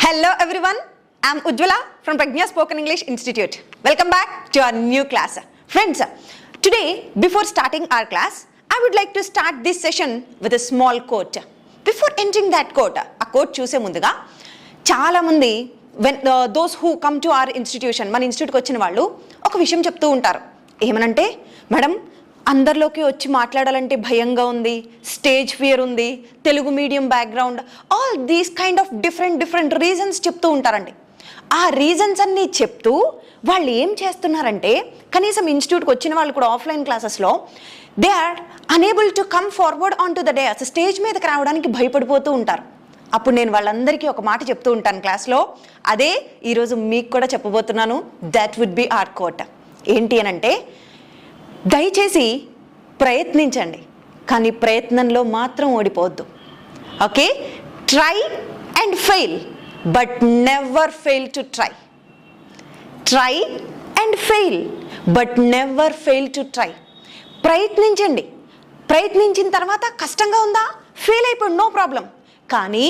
Hello everyone, I am Ujjwala from Pragnya Spoken English Institute. Welcome back to our new class. Friends, today before starting our class, I would like to start this session with a small quote. Before entering that quote, a quote చూసే ముందుగా చాలా మంది those who come to our institution, మన ఇన్స్టిట్యూట్కి వచ్చిన వాళ్ళు ఒక విషయం చెప్తూ ఉంటారు. ఏమనంటే మేడం అందరిలోకి వచ్చి మాట్లాడాలంటే భయంగా ఉంది, స్టేజ్ ఫియర్ ఉంది, Telugu medium background, all these kind of different reasons చెప్తూ ఉంటారండి. ఆ రీజన్స్ అన్నీ చెప్తూ వాళ్ళు ఏం చేస్తున్నారంటే కనీసం ఇన్స్టిట్యూట్కి వచ్చిన వాళ్ళు కూడా ఆఫ్లైన్ క్లాసెస్లో they are unable to come forward on to the day, అసలు స్టేజ్ మీదకి రావడానికి భయపడిపోతూ ఉంటారు. అప్పుడు నేను వాళ్ళందరికీ ఒక మాట చెప్తూ ఉంటాను క్లాస్లో, అదే ఈరోజు మీకు కూడా చెప్పబోతున్నాను. That would be our quote. ఏంటి అనంటే దయచేసి ప్రయత్నించండి, కానీ ప్రయత్నంలో మాత్రం ఓడిపోవద్దు. Okay, try and fail but never fail to try. Try and fail but never fail to try. ప్రయత్నించండి, ప్రయత్నించిన తర్వాత కష్టంగా ఉందా, ఫెయిల్ అయిపోయింది, నో ప్రాబ్లం, కానీ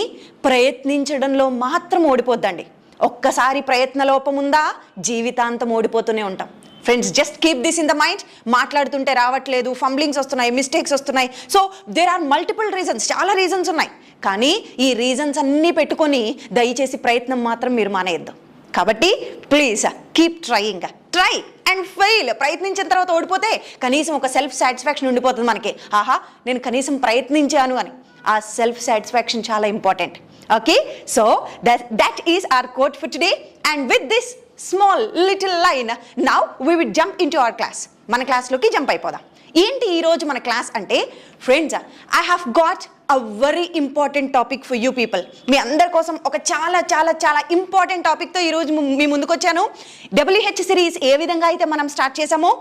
ప్రయత్నించడంలో మాత్రం ఓడిపోద్దండి. ఒక్కసారి ప్రయత్న లోపం ఉందా జీవితాంతం ఓడిపోతూనే ఉంటాం. Friends, just keep this in the mind. మాట్లాడుతుంటే రావట్లేదు, ఫంబ్లింగ్స్ వస్తున్నాయి, మిస్టేక్స్ వస్తున్నాయి. So there are multiple reasons, చాలా రీజన్స్ ఉన్నాయి. కానీ ఈ రీజన్స్ అన్నీ పెట్టుకొని దయచేసి ప్రయత్నం మాత్రం మీరు మానేయద్దు. కాబట్టి please keep trying. Try and fail. ప్రయత్నించిన తర్వాత ఓడిపోతే కనీసం ఒక సెల్ఫ్ సాటిస్ఫాక్షన్ ఉండిపోతుంది మనకి, ఆహా నేను కనీసం ప్రయత్నించాను అని. ఆ సెల్ఫ్ సాటిస్ఫాక్షన్ చాలా important. Okay, so that is our quote for today. And with this small little line now we will jump into our class. మన క్లాస్లోకి జంప్ అయిపోదాం. ఏంటి ఈరోజు మన క్లాస్ అంటే, friends I have got a very important topic for you people. మీ అందరి కోసం ఒక చాలా చాలా చాలా ఇంపార్టెంట్ టాపిక్తో ఈరోజు మీ ముందుకు వచ్చాను. WH సిరీస్ ఏ విధంగా అయితే మనం స్టార్ట్ చేసామో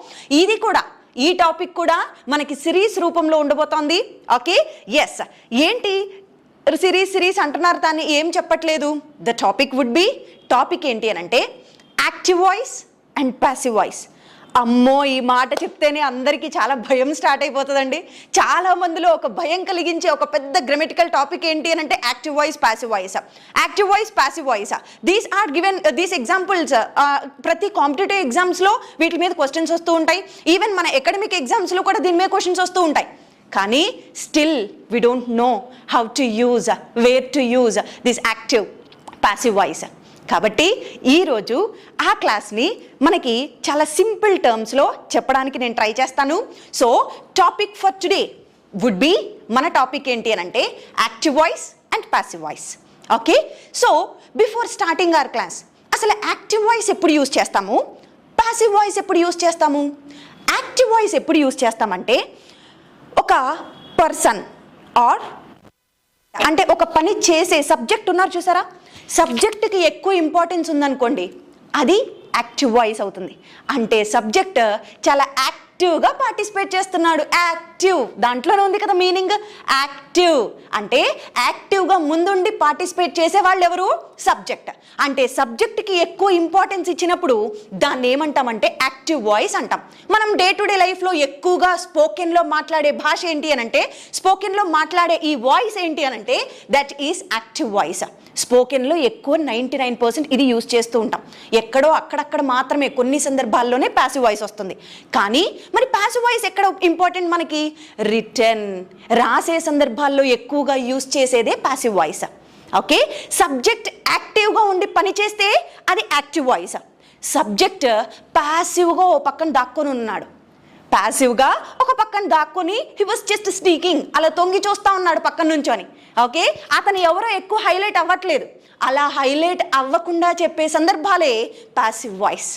ఇది కూడా, ఈ టాపిక్ కూడా మనకి సిరీస్ రూపంలో ఉండబోతోంది. Okay, yes. ఏంటి సిరీస్ అంటున్నారు, దాన్ని ఏం చెప్పట్లేదు. The topic would be, topic ఏంటి అని అంటే active voice and passive voice. అమ్మో, ఈ మాట చెప్తేనే అందరికీ చాలా భయం స్టార్ట్ అయిపోతుందండి. చాలా మందిలో ఒక భయం కలిగించే ఒక పెద్ద గ్రామటికల్ టాపిక్ ఏంటి అని అంటే active voice, passive voice. Active voice, passive voice, these are given, these examples ప్రతి కాంపిటేటివ్ ఎగ్జామ్స్లో వీటి మీద క్వశ్చన్స్ వస్తూ ఉంటాయి. ఈవెన్ మన అకాడమిక్ ఎగ్జామ్స్లో కూడా దీని మీద క్వశ్చన్స్ వస్తూ ఉంటాయి. కానీ still we don't know how to use, where to use this active passive voice. కాబట్టి ఈరోజు ఆ క్లాస్ని మనకి చాలా సింపుల్ టర్మ్స్లో చెప్పడానికి నేను ట్రై చేస్తాను. So topic for today would be, మన టాపిక్ ఏంటి అని అంటే active voice and passive voice. Okay, so before starting our class, అసలు యాక్టివ్ వాయిస్ ఎప్పుడు యూజ్ చేస్తాము, ప్యాసివ్ వాయిస్ ఎప్పుడు యూజ్ చేస్తాము? యాక్టివ్ వాయిస్ ఎప్పుడు యూజ్ చేస్తామంటే ఒక పర్సన్ ఆర్ అంటే ఒక పని చేసే సబ్జెక్ట్ ఉన్నారు చూసారా, సబ్జెక్ట్కి ఎక్కువ ఇంపార్టెన్స్ ఉందనుకోండి, అది యాక్టివ్ వాయిస్ అవుతుంది. అంటే సబ్జెక్ట్ చాలా యాక్టివ్గా పార్టిసిపేట్ చేస్తున్నాడు. యాక్టివ్, దాంట్లోనే ఉంది కదా మీనింగ్. యాక్టివ్ అంటే యాక్టివ్గా ముందుండి పార్టిసిపేట్ చేసే వాళ్ళు ఎవరు? సబ్జెక్ట్. అంటే సబ్జెక్ట్కి ఎక్కువ ఇంపార్టెన్స్ ఇచ్చినప్పుడు దాన్ని ఏమంటామంటే యాక్టివ్ వాయిస్ అంటాం. మనం డే టు డే లైఫ్లో ఎక్కువగా స్పోకెన్లో మాట్లాడే భాష ఏంటి అని అంటే, స్పోకెన్లో మాట్లాడే ఈ వాయిస్ ఏంటి అని అంటే దట్ ఈస్ యాక్టివ్ వాయిస్. స్పోకెన్లో ఎక్కువ 99% ఇది యూజ్ చేస్తూ ఉంటాం. ఎక్కడో అక్కడక్కడ మాత్రమే కొన్ని సందర్భాల్లోనే ప్యాసివ్ వాయిస్ వస్తుంది. కానీ మరి ప్యాసివ్ వాయిస్ ఎక్కడ ఇంపార్టెంట్ మనకి? రిటర్న్, రాసే సందర్భాల్లో ఎక్కువగా యూజ్ చేసేదే ప్యాసివ్ వాయిస్. ఓకే, సబ్జెక్ట్ యాక్టివ్గా ఉండి పని చేస్తే అది యాక్టివ్ వాయిస్. సబ్జెక్ట్ ప్యాసివ్గా ఓ పక్కన దాక్కొని ఉన్నాడు, ప్యాసివ్గా ఒక పక్కన దాక్కొని హీ వాస్ జస్ట్ స్పీకింగ్, అలా తొంగి చూస్తూ ఉన్నాడు పక్కన నుంచొని. ఓకే, అతను ఎవరో ఎక్కువ హైలైట్ అవ్వట్లేదు. అలా హైలైట్ అవ్వకుండా చెప్పే సందర్భాలే ప్యాసివ్ వాయిస్.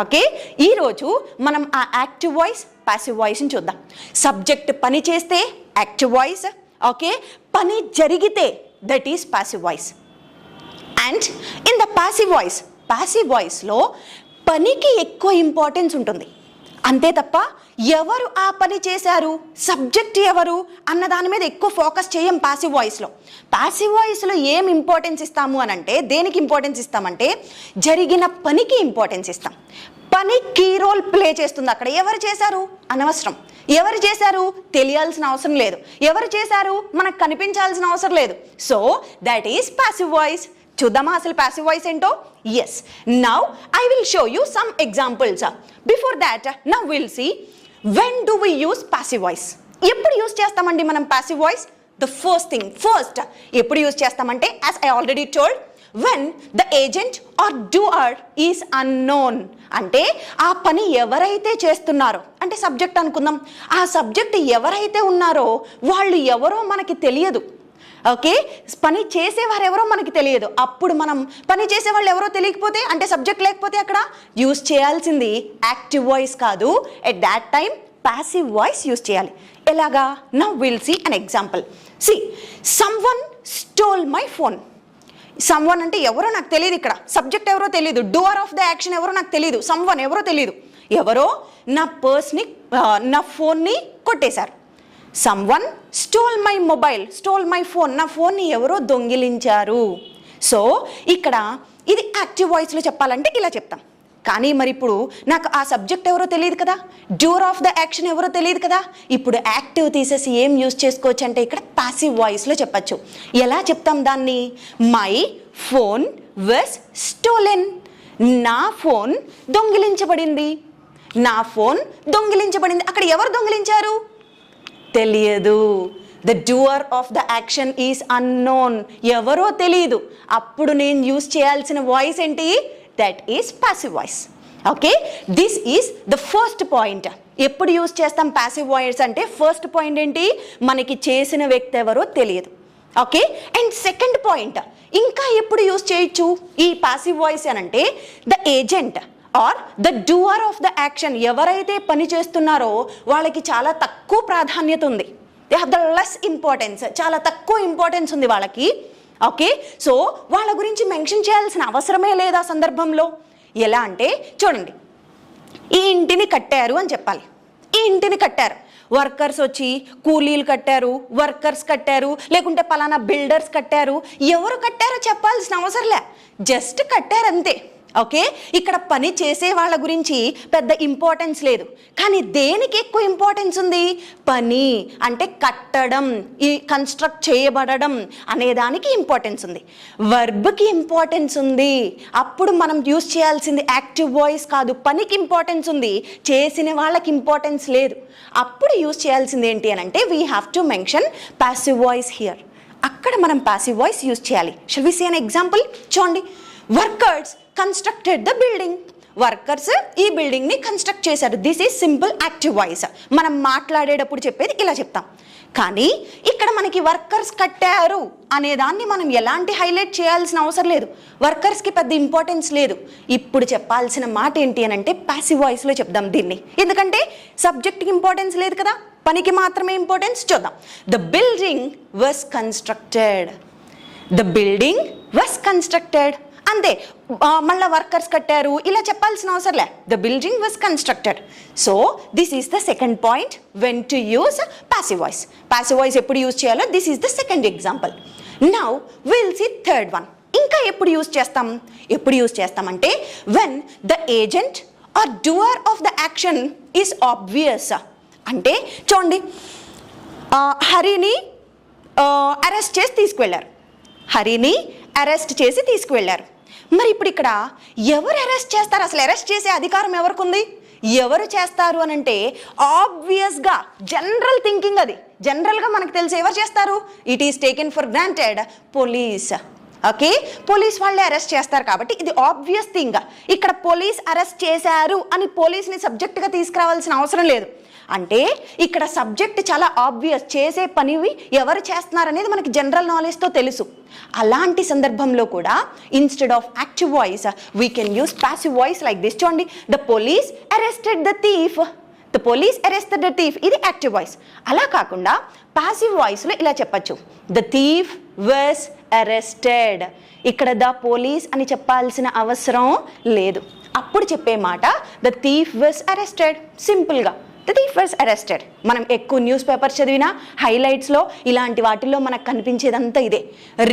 ఓకే, ఈరోజు మనం ఆ యాక్టివ్ వాయిస్, ప్యాసివ్ వాయిస్ని చూద్దాం. సబ్జెక్ట్ పని చేస్తే యాక్టివ్ వాయిస్. ఓకే, పని జరిగితే that is passive voice. And in the passive వాయిస్లో పనికి ఎక్కువ ఇంపార్టెన్స్ ఉంటుంది. అంతే తప్ప ఎవరు ఆ పని చేశారు, సబ్జెక్ట్ ఎవరు అన్న దాని మీద ఎక్కువ ఫోకస్ చేయం ప్యాసివ్ వాయిస్లో. ప్యాసివ్ వాయిస్లో ఏం ఇంపార్టెన్స్ ఇస్తాము అని అంటే, దేనికి ఇంపార్టెన్స్ ఇస్తామంటే జరిగిన పనికి ఇంపార్టెన్స్ ఇస్తాం. పని కీ రోల్ ప్లే చేస్తుంది అక్కడ. ఎవరు చేశారు అనవసరం, ఎవరు చేశారు తెలియాల్సిన అవసరం లేదు, ఎవరు చేశారు మనకు కనిపించాల్సిన అవసరం లేదు. So that is passive voice. చూద్దామా అసలు ప్యాసివ్ వాయిస్ ఏంటో? Yes, now I will show you some examples. Before that now will see when do we use passive voice. ఎప్పుడు యూస్ చేస్తామండి మనం ప్యాసివ్ వాయిస్? ద ఫస్ట్ ఎప్పుడు use చేస్తామంటే, as I already told, when the agent or doer is unknown. అంటే ఆ పని ఎవరైతే చేస్తున్నారో, అంటే సబ్జెక్ట్ అనుకుందాం, ఆ సబ్జెక్ట్ ఎవరైతే ఉన్నారో వాళ్ళు ఎవరో మనకి తెలియదు. ఓకే, పని చేసేవారు ఎవరో మనకి తెలియదు. అప్పుడు మనం పని చేసే వాళ్ళు ఎవరో తెలియకపోతే, అంటే సబ్జెక్ట్ లేకపోతే అక్కడ యూస్ చేయాల్సింది యాక్టివ్ వాయిస్ కాదు, at that time passive voice use చేయాలి. ఎలాగా? Now will see an example. See, someone stole my phone. Someone అంటే ఎవరో నాకు తెలియదు, ఇక్కడ సబ్జెక్ట్ ఎవరో తెలియదు, డూవర్ ఆఫ్ ద యాక్షన్ ఎవరో నాకు తెలియదు, సమ్వన్ ఎవరో తెలియదు, ఎవరో నా పర్స్ని నా ఫోన్ని కొట్టేశారు. Someone stole my mobile, stole my phone, నా ఫోన్ని ఎవరో దొంగిలించారు. సో ఇక్కడ ఇది యాక్టివ్ వాయిస్లో చెప్పాలంటే ఇలా చెప్తాం. కానీ మరి ఇప్పుడు నాకు ఆ సబ్జెక్ట్ ఎవరో తెలియదు కదా, డూర్ ఆఫ్ ద యాక్షన్ ఎవరో తెలియదు కదా. ఇప్పుడు యాక్టివ్ తీసేసి ఏం యూజ్ చేసుకోవచ్చు అంటే ఇక్కడ ప్యాసివ్ వాయిస్లో చెప్పచ్చు. ఎలా చెప్తాం దాన్ని? My phone was stolen. నా ఫోన్ దొంగిలించబడింది. నా ఫోన్ దొంగిలించబడింది. అక్కడ ఎవరు దొంగిలించారు? తెలియదు. The doer of the action is unknown. ఎవరో తెలియదు. అప్పుడు నేను యూజ్ చేయాల్సిన వాయిస్ ఏంటి? That is passive voice. Okay, this is the first point. ఎప్పుడు యూజ్ చేస్తాం ప్యాసివ్ వాయిస్ అంటే, ఫస్ట్ పాయింట్ ఏంటి? మనకి చేసిన వ్యక్తి ఎవరో తెలియదు. ఓకే, అండ్ సెకండ్ పాయింట్, ఇంకా ఎప్పుడు యూజ్ చేయొచ్చు ఈ ప్యాసివ్ వాయిస్ అని అంటే, the agent are the doer of the action, ఎవరైతే పని చేస్తున్నారో వాళ్ళకి చాలా తక్కువ ప్రాధాన్యత ఉంది. They have the less importance, చాలా తక్కువ ఇంపార్టెన్స్ ఉంది వాళ్ళకి. ఓకే, సో వాళ్ళ గురించి మెన్షన్ చేయాల్సిన అవసరమే లేదు ఆ సందర్భంలో. ఎలా అంటే చూడండి, ఈ ఇంటిని కట్టారు అని చెప్పాలి. ఈ ఇంటిని కట్టారు, వర్కర్స్ వచ్చి కూలీలు కట్టారు, వర్కర్స్ కట్టారు, లేకుంటే పలానా బిల్డర్స్ కట్టారు. ఎవరు కట్టారో చెప్పాల్సిన అవసరంలే, జస్ట్ కట్టారు అంతే. ఓకే, ఇక్కడ పని చేసే వాళ్ళ గురించి పెద్ద ఇంపార్టెన్స్ లేదు. కానీ దేనికి ఎక్కువ ఇంపార్టెన్స్ ఉంది? పని అంటే కట్టడం, ఈ కన్స్ట్రక్ట్ చేయబడడం అనేదానికి ఇంపార్టెన్స్ ఉంది. వర్బ్కి ఇంపార్టెన్స్ ఉంది. అప్పుడు మనం యూజ్ చేయాల్సింది యాక్టివ్ వాయిస్ కాదు, పనికి ఇంపార్టెన్స్ ఉంది, చేసిన వాళ్ళకి ఇంపార్టెన్స్ లేదు. అప్పుడు యూజ్ చేయాల్సింది ఏంటి అని అంటే, we have to mention passive voice here. అక్కడ మనం ప్యాసివ్ వాయిస్ యూజ్ చేయాలి. Shall we see an example? చూడండి, workers constructed the building. Workers ఈ బిల్డింగ్ని కన్స్ట్రక్ట్ చేశారు. This is simple active voice. మనం మాట్లాడేటప్పుడు చెప్పేది ఇలా చెప్తాం. కానీ ఇక్కడ మనకి వర్కర్స్ కట్టారు అనేదాన్ని మనం ఎలాంటి హైలైట్ చేయాల్సిన అవసరం లేదు, వర్కర్స్కి పెద్ద ఇంపార్టెన్స్ లేదు. ఇప్పుడు చెప్పాల్సిన మాట ఏంటి అని అంటే ప్యాసివ్ వాయిస్లో చెప్దాం దీన్ని, ఎందుకంటే సబ్జెక్ట్కి ఇంపార్టెన్స్ లేదు కదా, పనికి మాత్రమే ఇంపార్టెన్స్. చూద్దాం, the building was constructed. The building was constructed అంతే, మళ్ళీ వర్కర్స్ కట్టారు ఇలా చెప్పాల్సిన అవసరం లే. The building was constructed. So this is the second point when to use passive voice. Passive voice ఎప్పుడు యూజ్ చేయాలో this is the second example. Now will see third one. ఇంకా ఎప్పుడు యూజ్ చేస్తాం? ఎప్పుడు యూజ్ చేస్తామంటే, when the agent or doer of the action is obvious. అంటే చూడండి, హరిని అరెస్ట్ చేసి తీసుకువెళ్ళారు. హరిని అరెస్ట్ చేసి తీసుకువెళ్ళారు. మరి ఇప్పుడు ఇక్కడ ఎవరు అరెస్ట్ చేస్తారు? అసలు అరెస్ట్ చేసే అధికారం ఎవరికి ఉంది? ఎవరు చేస్తారు అని అంటే, ఆబ్వియస్గా జనరల్ థింకింగ్ అది, జనరల్గా మనకు తెలిసి ఎవరు చేస్తారు? It is taken for granted police. Okay, police వాళ్ళే అరెస్ట్ చేస్తారు కాబట్టి ఇది ఆబ్వియస్ థింగ్. ఇక్కడ పోలీస్ అరెస్ట్ చేశారు అని పోలీస్ని సబ్జెక్ట్గా తీసుకురావాల్సిన అవసరం లేదు. అంటే ఇక్కడ సబ్జెక్ట్ చాలా ఆబ్వియస్, చేసే పనివి ఎవరు చేస్తున్నారు అనేది మనకి జనరల్ నాలెడ్జ్తో తెలుసు. అలాంటి సందర్భంలో కూడా instead of active voice we can use passive voice like this. చూడండి, the police arrested the thief. The police arrested the thief, ఇది యాక్టివ్ వాయిస్. అలా కాకుండా ప్యాసివ్ వాయిస్లో ఇలా చెప్పచ్చు, ద థీఫ్ వాస్ అరెస్టెడ్. ఇక్కడ ద పోలీస్ అని చెప్పాల్సిన అవసరం లేదు. అప్పుడు చెప్పే మాట ద థీఫ్ వాస్ అరెస్టెడ్, సింపుల్గా ద థీఫ్ వాజ్ అరెస్టెడ్. మనం ఎక్కువ న్యూస్ పేపర్ చదివినా హైలైట్స్లో ఇలాంటి వాటిల్లో మనకు కనిపించేదంతా ఇదే.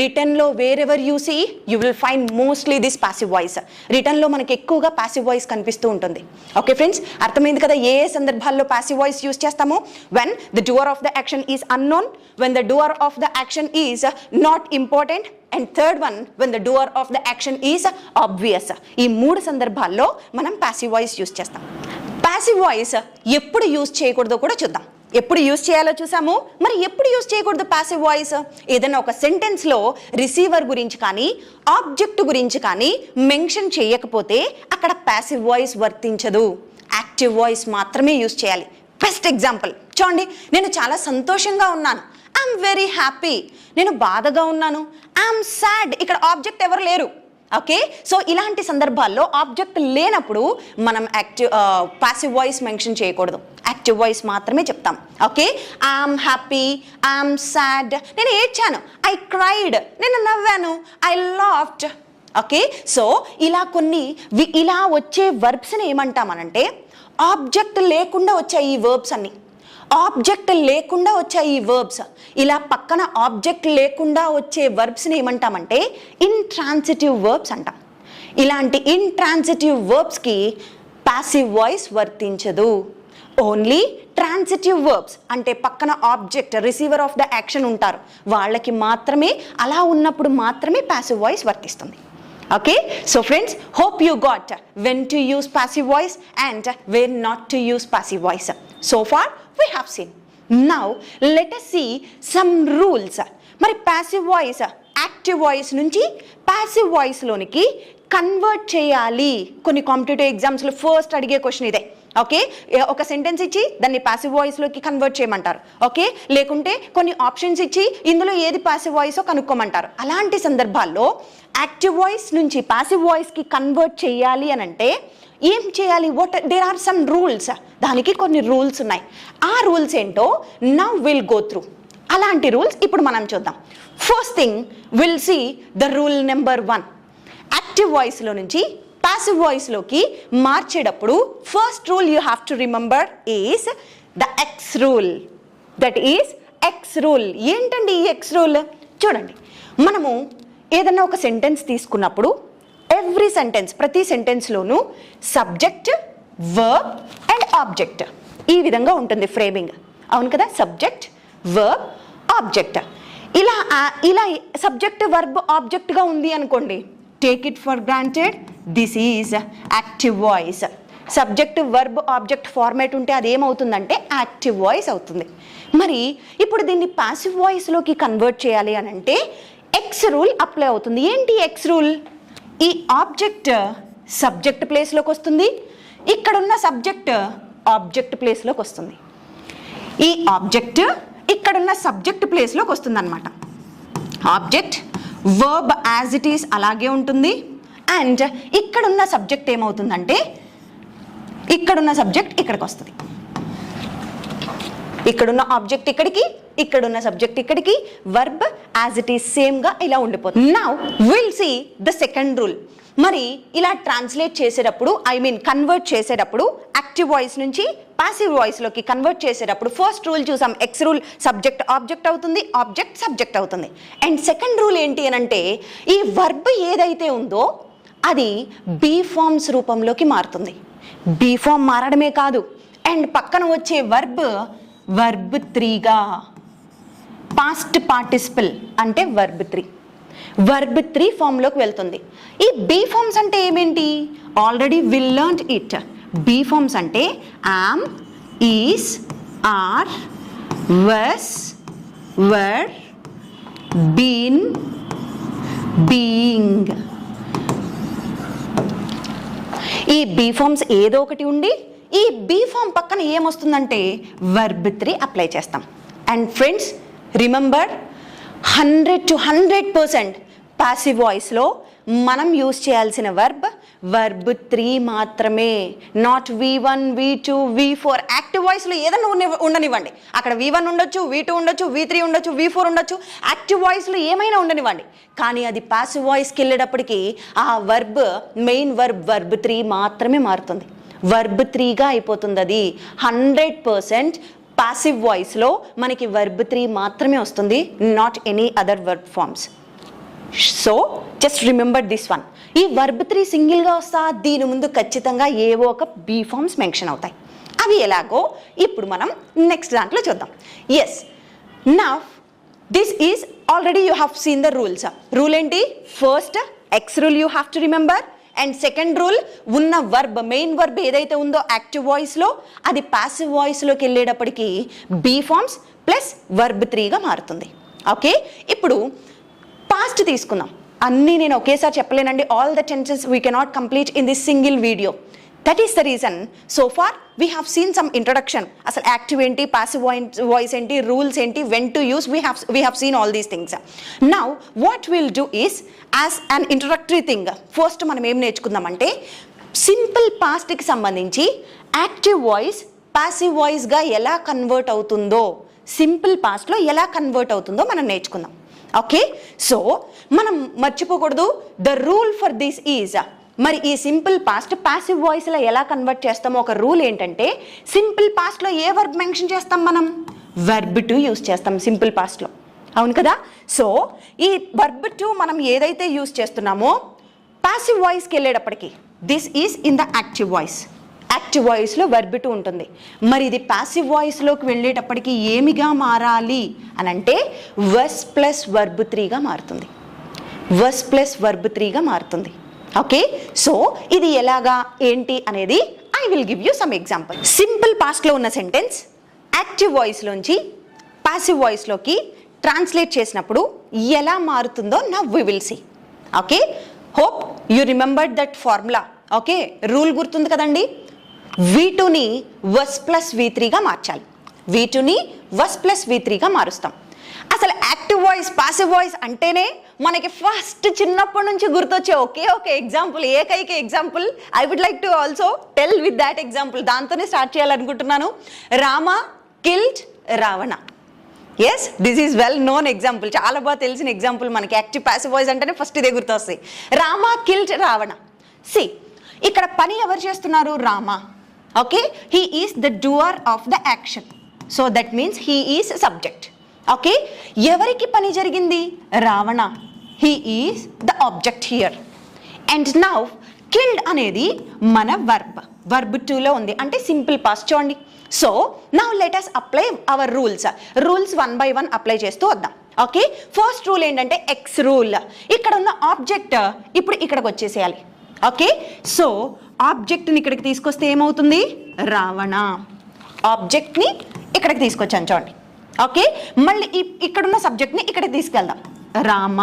రిటర్న్లో wherever you see you will find mostly this passive voice. రిటర్న్లో మనకి ఎక్కువగా పాసివ్ వాయిస్ కనిపిస్తూ ఉంటుంది. ఓకే ఫ్రెండ్స్, అర్థమైంది కదా ఏ సందర్భాల్లో పాసివ్ వాయిస్ యూస్ చేస్తామో? When the doer of the action is unknown, when the doer of the action is not important, and third one when the doer of the action is obvious. ఈ 3 సందర్భాల్లో మనం passive voice use చేస్తాం. Passive voice ఎప్పుడు use చేయకూడదో కూడా చూద్దాం. ఎప్పుడు use చేయాలో చూసాము, మరి ఎప్పుడు యూస్ చేయకూడదు పాసివ్ వాయిస్? ఏదైనా ఒక సెంటెన్స్లో రిసీవర్ గురించి కానీ ఆబ్జెక్ట్ గురించి కానీ మెన్షన్ చేయకపోతే అక్కడ పాసివ్ వాయిస్ వర్తించదు. యాక్టివ్ వాయిస్ మాత్రమే యూస్ చేయాలి. బెస్ట్ ఎగ్జాంపుల్ చూడండి, నేను చాలా సంతోషంగా ఉన్నాను, ఐఎమ్ వెరీ హ్యాపీ. నేను బాధగా ఉన్నాను, ఐఎమ్ సాడ్. ఇక్కడ ఆబ్జెక్ట్ ఎవరు లేరు. ఓకే, సో ఇలాంటి సందర్భాల్లో ఆబ్జెక్ట్ లేనప్పుడు మనం పాసివ్ వాయిస్ మెన్షన్ చేయకూడదు, యాక్టివ్ వాయిస్ మాత్రమే చెప్తాం. Okay, I'm happy, I'm sad, నేను ఏడ్చాను, ఐ క్రైడ్, నేను నవ్వాను, ఐ లాఫ్డ్. ఓకే, సో ఇలా ఇలా వచ్చే వర్బ్స్ని ఏమంటామనంటే ఆబ్జెక్ట్ లేకుండా వచ్చాయి ఈ వర్బ్స్ అన్ని. ఆబ్జెక్ట్ లేకుండా వచ్చాయి ఈ వర్బ్స్. ఇలా పక్కన ఆబ్జెక్ట్ లేకుండా వచ్చే వర్బ్స్ని ఏమంటామంటే ఇంట్రాన్సిటివ్ వర్బ్స్ అంటాం. ఇలాంటి ఇంట్రాన్సిటివ్ వర్బ్స్కి పాసివ్ వాయిస్ వర్తించదు. ఓన్లీ ట్రాన్సిటివ్ వర్బ్స్ అంటే పక్కన object receiver of the action ఉంటారు, వాళ్ళకి మాత్రమే, అలా ఉన్నప్పుడు మాత్రమే పాసివ్ వాయిస్ వర్తిస్తుంది. Okay, so friends, hope you got when to use passive voice and when not to use passive voice. So far we have seen. Now let us see some rules. మరి passive voice active voice నుంచి passive voice లోనికి convert చేయాలి. కొన్ని competitive ఎగ్జామ్స్లో first అడిగే question ఇదే. Okay, ఒక sentence ఇచ్చి దాన్ని పాసివ్ వాయిస్లోకి కన్వర్ట్ చేయమంటారు. ఓకే, లేకుంటే కొన్ని ఆప్షన్స్ ఇచ్చి ఇందులో ఏది పాసివ్ వాయిసో కనుక్కోమంటారు. అలాంటి సందర్భాల్లో యాక్టివ్ వాయిస్ నుంచి పాసివ్ వాయిస్కి కన్వర్ట్ చేయాలి అని అంటే ఏం చేయాలి? There are some rules. దానికి కొన్ని రూల్స్ ఉన్నాయి. ఆ రూల్స్ ఏంటో నౌ విల్ గో త్రూ. అలాంటి రూల్స్ ఇప్పుడు మనం చూద్దాం. First thing will see the rule number 1. Active వాయిస్లో నుంచి పాసివ్ వాయిస్లోకి మార్చేటప్పుడు first rule you have to remember is the X rule. That is X rule. ఏంటండి ఈ ఎక్స్ రూల్? చూడండి, మనము ఏదన్నా ఒక సెంటెన్స్ తీసుకున్నప్పుడు ఎవ్రీ సెంటెన్స్, ప్రతి సెంటెన్స్లోనూ సబ్జెక్ట్, వర్బ్ అండ్ ఆబ్జెక్ట్ ఈ విధంగా ఉంటుంది ఫ్రేమింగ్. అవును కదా, సబ్జెక్ట్, వర్బ్, ఆబ్జెక్ట్. ఇలా సబ్జెక్ట్, వర్బ్, ఆబ్జెక్ట్గా ఉంది అనుకోండి, take it for granted this is active voice. Subject, verb, object format ఉంటే అది ఏమవుతుందంటే యాక్టివ్ వాయిస్ అవుతుంది. మరి ఇప్పుడు దీన్ని పాసివ్ వాయిస్లోకి కన్వర్ట్ చేయాలి అని అంటే ఎక్స్ రూల్ అప్లై అవుతుంది. ఏంటి ఎక్స్ రూల్? ఈ ఆబ్జెక్ట్ సబ్జెక్ట్ ప్లేస్లోకి వస్తుంది, ఇక్కడున్న సబ్జెక్ట్ ఆబ్జెక్ట్ ప్లేస్లోకి వస్తుంది. ఈ ఆబ్జెక్ట్ ఇక్కడున్న సబ్జెక్ట్ ప్లేస్లోకి వస్తుంది అనమాట. Object, verb as it is అలాగే ఉంటుంది. అండ్ ఇక్కడున్న సబ్జెక్ట్ ఏమవుతుందంటే ఇక్కడున్న సబ్జెక్ట్ ఇక్కడికి వస్తుంది. ఇక్కడున్న ఆబ్జెక్ట్ ఇక్కడికి, ఇక్కడున్న సబ్జెక్ట్ ఇక్కడికి, వర్బ్ యాజ్ ఇట్ ఈస్ సేమ్గా ఇలా ఉండిపోతుంది. Now will see the second rule. మరి ఇలా ట్రాన్స్లేట్ చేసేటప్పుడు, కన్వర్ట్ చేసేటప్పుడు యాక్టివ్ వాయిస్ నుంచి పాసివ్ వాయిస్లోకి కన్వర్ట్ చేసేటప్పుడు ఫస్ట్ రూల్ చూసాం, ఎక్స్ రూల్. సబ్జెక్ట్ ఆబ్జెక్ట్ అవుతుంది, ఆబ్జెక్ట్ సబ్జెక్ట్ అవుతుంది. అండ్ సెకండ్ రూల్ ఏంటి అని అంటే ఈ వర్బ్ ఏదైతే ఉందో అది బీ ఫార్మ్స్ రూపంలోకి మారుతుంది. బీ ఫార్మ్ మారడమే కాదు, అండ్ పక్కన వచ్చే వర్బ్ 3గా, పాస్ట్ పార్టిసిపల్ అంటే వర్బ్ 3 ఫామ్లోకి వెళ్తుంది. ఈ బీ ఫార్మ్స్ అంటే ఏమేంటి? Already will learn it. Be forms అంటే am, is, are, was, were, been, being. ఈ బీ ఫార్మ్స్ ఏదో ఒకటి ఉండి ఈ బీ ఫార్మ్ పక్కన ఏమొస్తుందంటే వర్బ్ 3 అప్లై చేస్తాం. And friends remember, 100 to 100% passive వాయిస్లో మనం యూజ్ చేయాల్సిన వర్బ్ 3 మాత్రమే. Not V1, V2, V4. Active వాయిస్లో ఏదైనా ఉండనివ్వండి, అక్కడ V1 ఉండొచ్చు, V2 ఉండొచ్చు, V3 ఉండొచ్చు, V4 ఉండొచ్చు. యాక్టివ్ వాయిస్లో ఏమైనా ఉండనివ్వండి, కానీ అది పాసివ్ వాయిస్కి వెళ్ళేటప్పటికి ఆ మెయిన్ వర్బ్ 3 మాత్రమే మారుతుంది. వర్బ్ 3గా అయిపోతుంది. అది 100% పాసివ్ వాయిస్లో మనకి వర్బ్ 3 మాత్రమే వస్తుంది, not any other verb forms. So just remember this one. ఈ వర్బ్ 3 సింగిల్గా వస్తా, దీని ముందు ఖచ్చితంగా ఏవో ఒక బీ ఫార్మ్స్ మెన్షన్ అవుతాయి. అవి ఎలాగో ఇప్పుడు మనం నెక్స్ట్ దాంట్లో చూద్దాం. Yes, now this is already you have seen the rules. Rule ఏంటి? First X rule you have to remember, and second rule ఉన్న వర్బ్, మెయిన్ వర్బ్ ఏదైతే ఉందో యాక్టివ్ వాయిస్లో, అది పాసివ్ వాయిస్లోకి వెళ్ళేటప్పటికి బీ ఫార్మ్స్ ప్లస్ వర్బ్ 3గా మారుతుంది. ఓకే, ఇప్పుడు పాస్ట్ తీసుకుందాం. అన్నీ నేను ఒకేసారి చెప్పలేనండి. All the tenses we cannot complete in this single video. That is the reason so far we have scene some introduction. అసలు యాక్టివ్ ఏంటి, పాసివ్ వాయిస్ ఏంటి, రూల్స్ ఏంటి, when to use, we have seen all these things. Now what will do is as an introductory thing, first మనం ఏం నేర్చుకుందామంటే simple పాస్ట్కి సంబంధించి active voice passive వాయిస్గా ఎలా convert అవుతుందో, simple పాస్ట్లో ఎలా కన్వర్ట్ అవుతుందో మనం నేర్చుకుందాం. ఓకే, సో మనం మర్చిపోకూడదు the rule for this is. మరి ఈ సింపుల్ పాస్ట్ పాసివ్ వాయిస్లో ఎలా కన్వర్ట్ చేస్తామో ఒక రూల్ ఏంటంటే, సింపుల్ పాస్ట్లో ఏ వర్బ్ మెన్షన్ చేస్తాం మనం? వర్బ్ టు యూస్ చేస్తాం సింపుల్ పాస్ట్లో, అవును కదా? సో ఈ వర్బ్ టు మనం ఏదైతే యూస్ చేస్తున్నామో పాసివ్ వాయిస్కి వెళ్ళేటప్పటికి this is in the active voice. Active వాయిస్లో వర్బ్ టు ఉంటుంది. మరి ఇది పాసివ్ వాయిస్లోకి వెళ్ళేటప్పటికి ఏమిగా మారాలి అని అంటే వర్స్ ప్లస్ వర్బ్ 3గా మారుతుంది. వర్స్ ప్లస్ వర్బ్ 3గా మారుతుంది. ఓకే, సో ఇది ఎలాగా ఏంటి అనేది I will give you some example. Simple పాస్ట్లో ఉన్న సెంటెన్స్ యాక్టివ్ వాయిస్లోంచి పాసివ్ వాయిస్లోకి ట్రాన్స్లేట్ చేసినప్పుడు ఎలా మారుతుందో now we will see. Okay, hope you remembered that formula. Okay, rule గుర్తుంది కదండి. V2ని వర్స్ ప్లస్ V3గా మార్చాలి. V2ని వర్స్ ప్లస్ V3గా మారుస్తాం. అసలు యాక్టివ్ వాయిస్ పాసివ్ వాయిస్ అంటేనే మనకి ఫస్ట్ చిన్నప్పటి నుంచి గుర్తొచ్చే ఒకే ఎగ్జాంపుల్, ఏకైక example I would like to also tell with that example. దాంతోనే స్టార్ట్ చేయాలనుకుంటున్నాను. Rama killed Ravana. Yes, this is well known example, చాలా బాగా తెలిసిన ఎగ్జాంపుల్ మనకి. యాక్టివ్ పాసివ్ వాయిస్ అంటేనే ఫస్ట్ ఇదే గుర్తొస్తాయి. రామ కిల్డ్ రావణ. సి, ఇక్కడ పని ఎవరు చేస్తున్నారు? Rama. Okay, he is the doer of the action, so that means he is subject. Okay, ఎవరికి పని జరిగింది? Ravana. He is the object here. And now killed అనేది మన వర్బ్ 2లో ఉంది, అంటే సింపుల్ పాస్ట్. చూడండి, so now let us apply our rules 1 by 1 apply చేస్తూ వద్దాం. ఓకే, ఫస్ట్ రూల్ ఏంటంటే ఎక్స్ రూల్. ఇక్కడ ఉన్న ఆబ్జెక్ట్ ఇప్పుడు ఇక్కడికి వచ్చేసేయాలి. ఓకే, సో ఆబ్జెక్ట్ని ఇక్కడికి తీసుకొస్తే ఏమవుతుంది? రావణ. ఆబ్జెక్ట్ని ఇక్కడికి తీసుకొచ్చాను చూడండి. ఓకే, మళ్ళీ ఇక్కడున్న సబ్జెక్ట్ని ఇక్కడికి తీసుకెళ్దాం, రామ.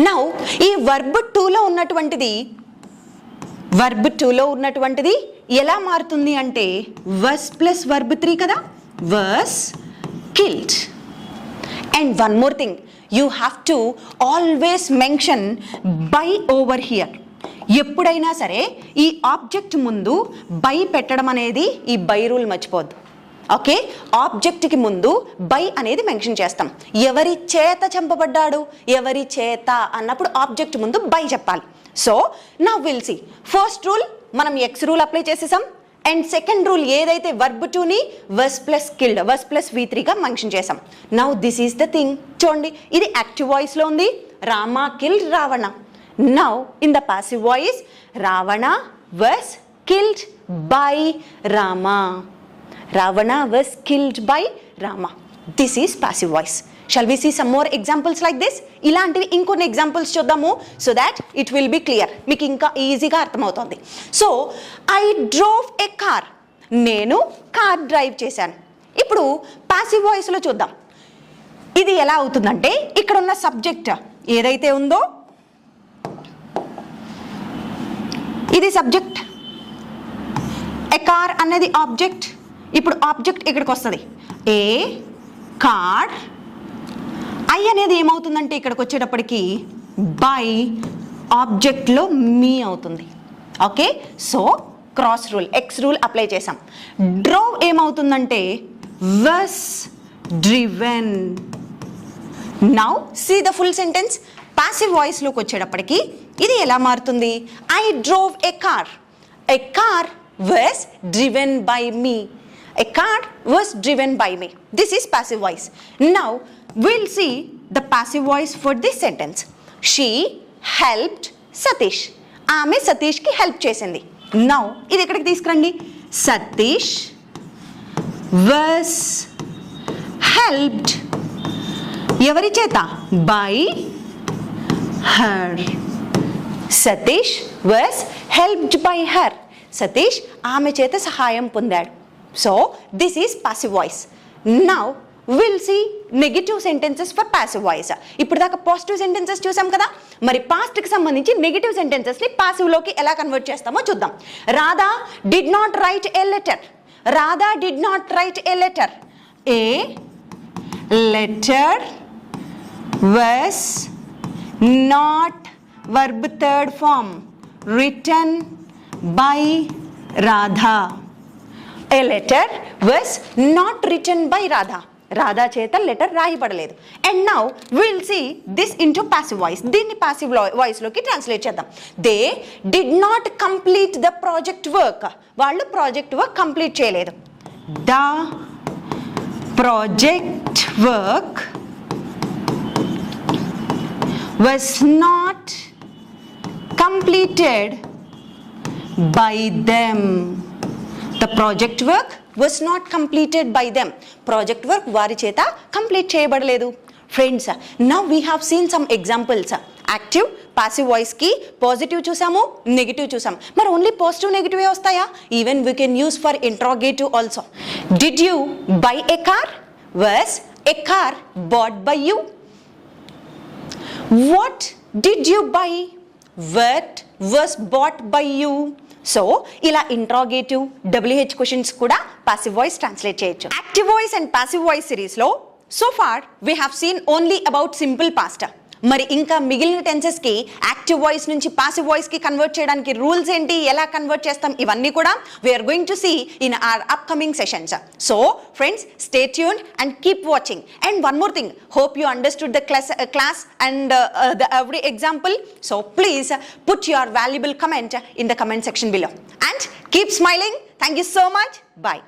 నౌ ఈ వర్బ్ 2లో ఉన్నటువంటిది ఎలా మారుతుంది అంటే వర్స్ ప్లస్ వర్బ్ 3 కదా, was killed. And one more thing, you have to always mention by over here. ఎప్పుడైనా సరే ఈ ఆబ్జెక్ట్ ముందు బై పెట్టడం అనేది, ఈ బై రూల్ మర్చిపోద్దు. ఓకే, ఆబ్జెక్ట్కి ముందు బై అనేది మెన్షన్ చేస్తాం. ఎవరి చేత చంపబడ్డాడు, ఎవరి చేత అన్నప్పుడు ఆబ్జెక్ట్ ముందు బై చెప్పాలి. So now will see. First rule మనం ఎక్స్ రూల్ అప్లై చేసేసాం. అండ్ సెకండ్ రూల్ ఏదైతే వర్బ్ 2ని was plus killed, was plus V3గా మెన్షన్ చేసాం. Now this is the thing. చూడండి, ఇది యాక్టివ్ వాయిస్లో ఉంది, Rama killed Ravana. Now in the passive voice Ravana was killed by Rama. Ravana was killed by Rama. This is passive voice. Shall we see some more examples like this? ఇలాంటివి ఇంకొన్ని examples చూద్దాము, so that it will be clear, మీకు ఇంకా ఈజీగా అర్థమవుతుంది. So I drove A car. నేను car drive చేశాను. ఇప్పుడు పాసివ్ వాయిస్లో చూద్దాం. ఇది ఎలా అవుతుందంటే ఇక్కడ ఉన్న సబ్జెక్ట్ ఏదైతే ఉందో ఇది సబ్జెక్ట్, ఏ కార్ అనేది ఆబ్జెక్ట్. ఇప్పుడు ఆబ్జెక్ట్ ఇక్కడికి వస్తుంది, ఏ కార్. ఐ అనేది ఏమవుతుందంటే ఇక్కడికి వచ్చేటప్పటికి బై ఆబ్జెక్ట్లో మీ అవుతుంది. Okay, so cross rule, X rule apply చేసాం. డ్రోవ్ ఏమవుతుందంటే was driven. Now see the full sentence. Passive వాయిస్లోకి వచ్చేటప్పటికి ఇది ఎలా మారుతుంది? I drove a car. A car was driven by me. A car was driven by me. This is passive voice. Now we'll see the passive voice for this sentence. She helped Satish. ఆమె సతీష్కి help చేసింది. Now ఇది ఎక్కడికి తీసుకురండి? Satish was helped ఎవరి చేత? By her. Satish was helped by her. Satish ఆమె చేత సహాయం పొందాడు. So this is passive voice. Now will see negative sentences for passive voice. ఇప్పుడు దాకా పాజిటివ్ సెంటెన్సెస్ చూసాం కదా, మరి పాస్ట్కి సంబంధించి నెగిటివ్ సెంటెన్సెస్ని పాసివ్లోకి ఎలా కన్వర్ట్ చేస్తామో చూద్దాం. Radha did not right a letter. Radha did not right a letter. A letter was not verb third form written by Radha. A letter was not written by Radha. Radha చేత letter రాయబడలేదు. And now will see this into passive voice. దీన్ని passive వాయిస్లోకి translate చేద్దాం. They did not complete the project work. వాళ్ళు project work complete చేయలేదు. The project work was not completed by them. The project work was not completed by them. Project work వారి చేత complete చేయబడలేదు. Friends, now we have seen some examples. Active passive వాయిస్కి positive చూసాము, negative చూసాం. మరి only positive negative వస్తాయా? Even we can use for interrogative also. Did you buy a car? Was a car bought by you? What did you buy? What was bought by you? So ఇలా interrogative WH questions కూడా passive voice translate చేయొచ్చు. Active voice and passive voice సిరీస్లో so far we have seen only about simple past. మరి ఇంకా మిగిలిన టెన్సెస్కి active voice నుంచి passive వాయిస్కి కన్వర్ట్ చేయడానికి రూల్స్ ఏంటి, ఎలా కన్వర్ట్ చేస్తాం, ఇవన్నీ కూడా we are going to see in our upcoming sessions. So friends, stay tuned and keep watching. And one more thing, hope you understood the class and the every example. So please put your valuable comment in the comment section below and keep smiling. Thank you so much. Bye.